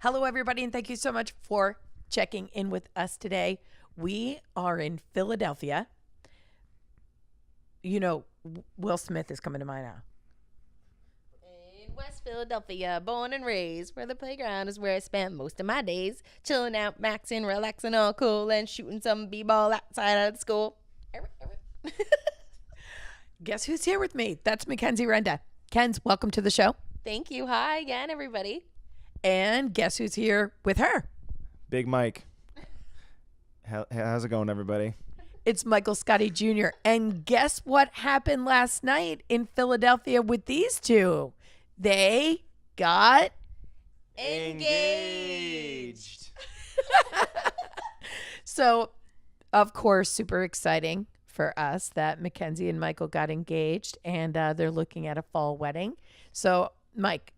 Hello, everybody, and thank you so much for checking in with us today. We are in Philadelphia. You know, Will Smith is coming to mind now. In West Philadelphia, born and raised, where the playground is where I spent most of my days, chilling out, maxing, relaxing, all cool, and shooting some b-ball outside of the school. Guess who's here with me? That's Mackenzie Renda. Ken's, welcome to the show. Thank you. Hi again, everybody. And guess who's here with her? Big Mike. How's it going, everybody? It's Michael Scotti Jr. And guess what happened last night in Philadelphia with these two? They got Engaged. So, of course, super exciting for us that Mackenzie and Michael got engaged, and they're looking at a fall wedding. So, Mike,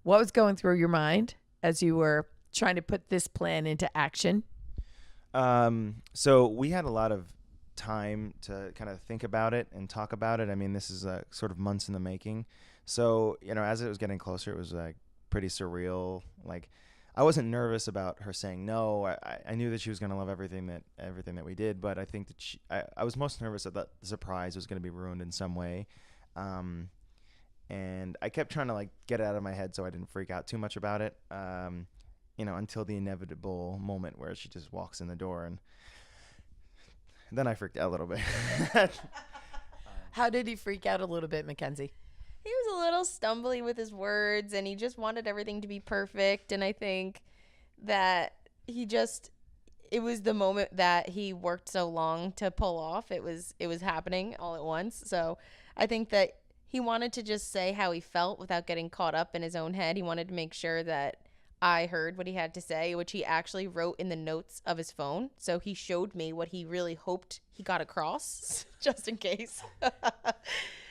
what was going through your mind as you were trying to put this plan into action? So we had a lot of time to kind of think about it and talk about it. I mean, this is sort of months in the making. So, as it was getting closer, it was like pretty surreal. Like, I wasn't nervous about her saying no. I knew that she was going to love everything that we did, but I think that I was most nervous that the surprise was going to be ruined in some way. And I kept trying to like get it out of my head so I didn't freak out too much about it. Until the inevitable moment where she just walks in the door, and then I freaked out a little bit. How did he freak out a little bit, Mackenzie? He was a little stumbly with his words, and he just wanted everything to be perfect. And I think that it was the moment that he worked so long to pull off. It was happening all at once. So I think that he wanted to just say how he felt without getting caught up in his own head. He wanted to make sure that I heard what he had to say, which he actually wrote in the notes of his phone. So he showed me what he really hoped he got across, just in case.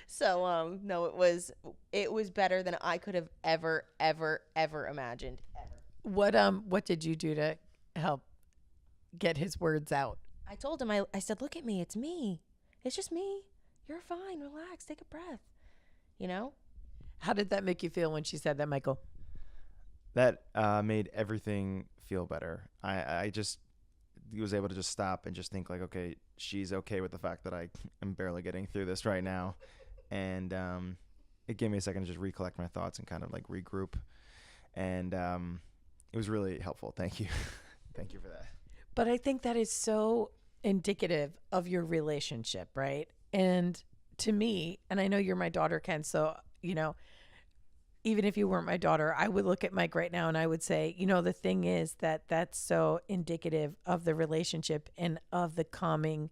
So no, it was better than I could have ever imagined. What did you do to help get his words out? I told him, I said, look at me, it's me. It's just me. You're fine. Relax. Take a breath. How did that make you feel when she said that, Michael? That made everything feel better. I just was able to just stop and just think like, okay, she's okay with the fact that I am barely getting through this right now. And it gave me a second to just recollect my thoughts and kind of like regroup. And it was really helpful. Thank you. Thank you for that. But I think that is so indicative of your relationship, right? And to me, and I know you're my daughter, Ken, so, even if you weren't my daughter, I would look at Mike right now and I would say, the thing is that that's so indicative of the relationship and of the calming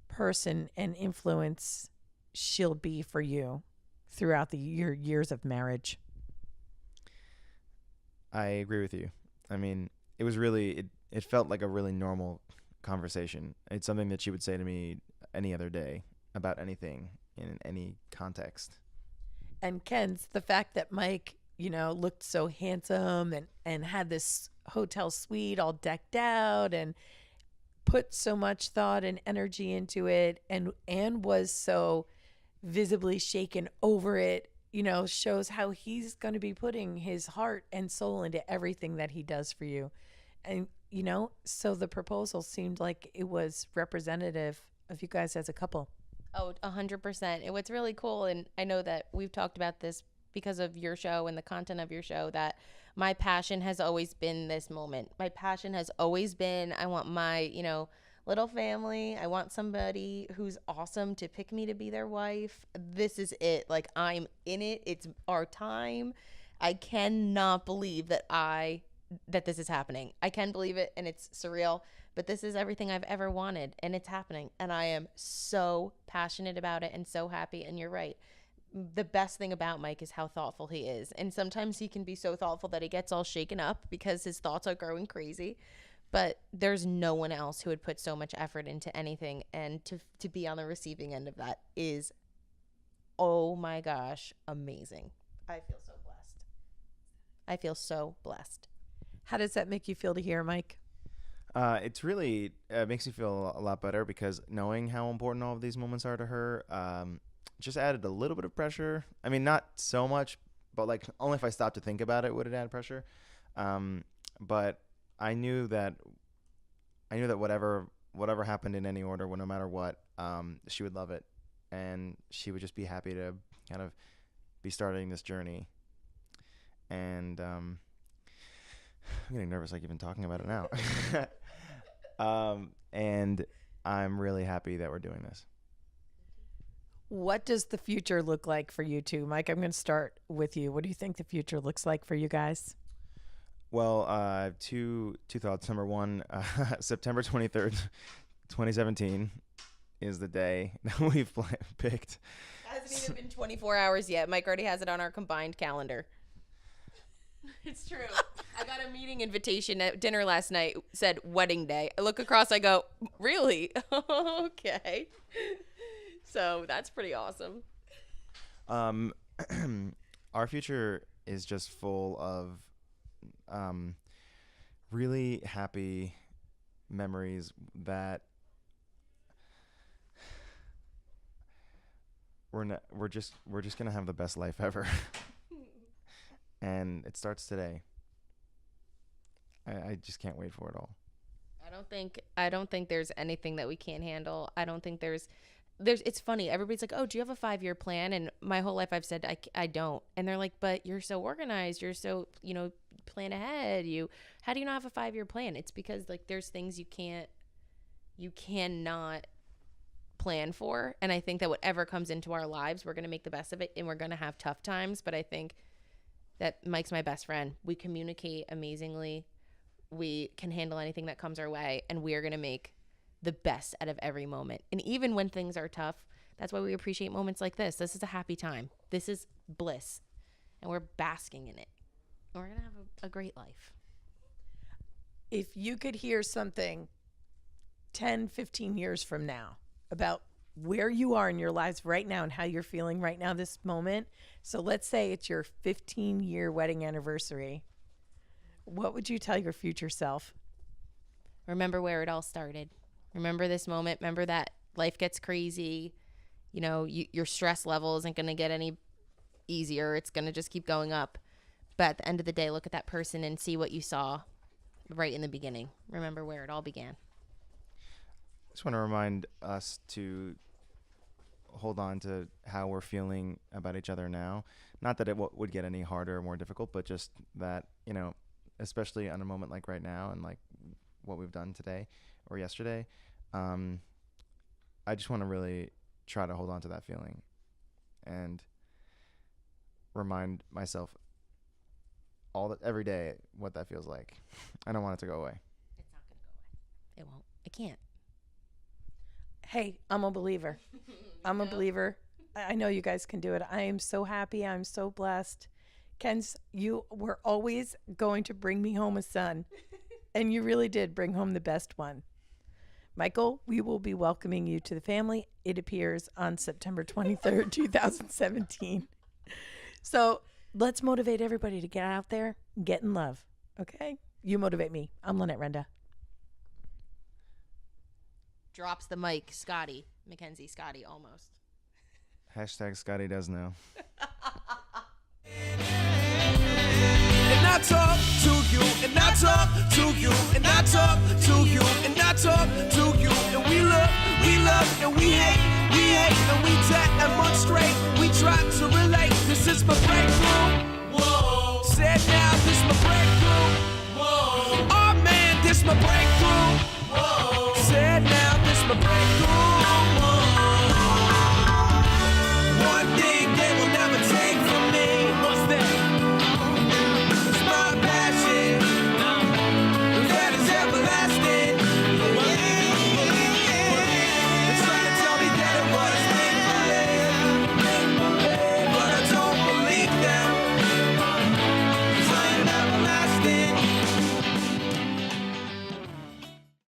person and influence she'll be for you throughout your years of marriage. I agree with you. I mean, it was really, it felt like a really normal conversation. It's something that she would say to me any other day about anything in any context. And Ken's the fact that Mike, looked so handsome and had this hotel suite all decked out and put so much thought and energy into it and was so visibly shaken over it, shows how he's going to be putting his heart and soul into everything that he does for you. And, so the proposal seemed like it was representative of you guys as a couple. Oh, 100%. And what's really cool, and I know that we've talked about this because of your show and the content of your show, that my passion has always been this moment. My passion has always been, I want my, little family. I want somebody who's awesome to pick me to be their wife. This is it. Like, I'm in it. It's our time. I cannot believe that this is happening. I can believe it, and it's surreal. But this is everything I've ever wanted, and it's happening. And I am so passionate about it and so happy. And you're right. The best thing about Mike is how thoughtful he is. And sometimes he can be so thoughtful that he gets all shaken up because his thoughts are growing crazy. But there's no one else who would put so much effort into anything. And to be on the receiving end of that is, oh my gosh, amazing. I feel so blessed. I feel so blessed. How does that make you feel to hear, Mike? It's really makes me feel a lot better because knowing how important all of these moments are to her just added a little bit of pressure. I mean, not so much, but like only if I stopped to think about it would it add pressure. But I knew that whatever happened in any order, no matter what, she would love it, and she would just be happy to kind of be starting this journey. And I'm getting nervous, like even talking about it now. And I'm really happy that we're doing this. What does the future look like for you two? Mike, I'm going to start with you. What do you think the future looks like for you guys? Well, I have two thoughts. Number one, September 23rd, 2017 is the day that we've picked. Hasn't even been 24 hours yet. Mike already has it on our combined calendar. It's true. I got a meeting invitation at dinner last night. Said wedding day. I look across. I go, really? Okay. So that's pretty awesome. Our future is just full of really happy memories that we're just gonna have the best life ever. And it starts today. I just can't wait for it all. I don't think there's anything that we can't handle. I don't think there's it's funny. Everybody's like, "Oh, do you have a 5-year plan?" And my whole life I've said I don't. And they're like, "But you're so organized. You're so, plan ahead. How do you not have a 5-year plan?" It's because like there's things you cannot plan for. And I think that whatever comes into our lives, we're going to make the best of it, and we're going to have tough times, but I think that Mike's my best friend. We communicate amazingly. We can handle anything that comes our way, and we are going to make the best out of every moment. And even when things are tough, that's why we appreciate moments like this. This is a happy time. This is bliss, and we're basking in it. And we're going to have a great life. If you could hear something 10, 15 years from now about where you are in your lives right now and how you're feeling right now, this moment. So let's say it's your 15-year wedding anniversary. What would you tell your future self? Remember where it all started. Remember this moment. Remember that life gets crazy. Your stress level isn't going to get any easier. It's going to just keep going up. But at the end of the day, look at that person and see what you saw right in the beginning. Remember where it all began. I just want to remind us to hold on to how we're feeling about each other now. Not that it would get any harder or more difficult, but just that, especially on a moment like right now and like what we've done today or yesterday, I just want to really try to hold on to that feeling and remind myself every day what that feels like. I don't want it to go away. It's not going to go away. It won't. It can't. Hey, I'm a believer. I'm a believer. I know you guys can do it. I am so happy. I'm so blessed. Kenz, you were always going to bring me home a son, and you really did bring home the best one. Michael, we will be welcoming you to the family. It appears on September 23rd, 2017. So let's motivate everybody to get out there and get in love. Okay? You motivate me. I'm Lynette Renda. Drops the mic, Scotti. Mackenzie, Scotti, almost. Hashtag Scotti does know. And I talk to you, and I talk to you, and I talk to you, and I talk to you. And we love, and we hate, and we demonstrate. We try to relate. This is my breakthrough. Whoa. Said now, this is my breakthrough.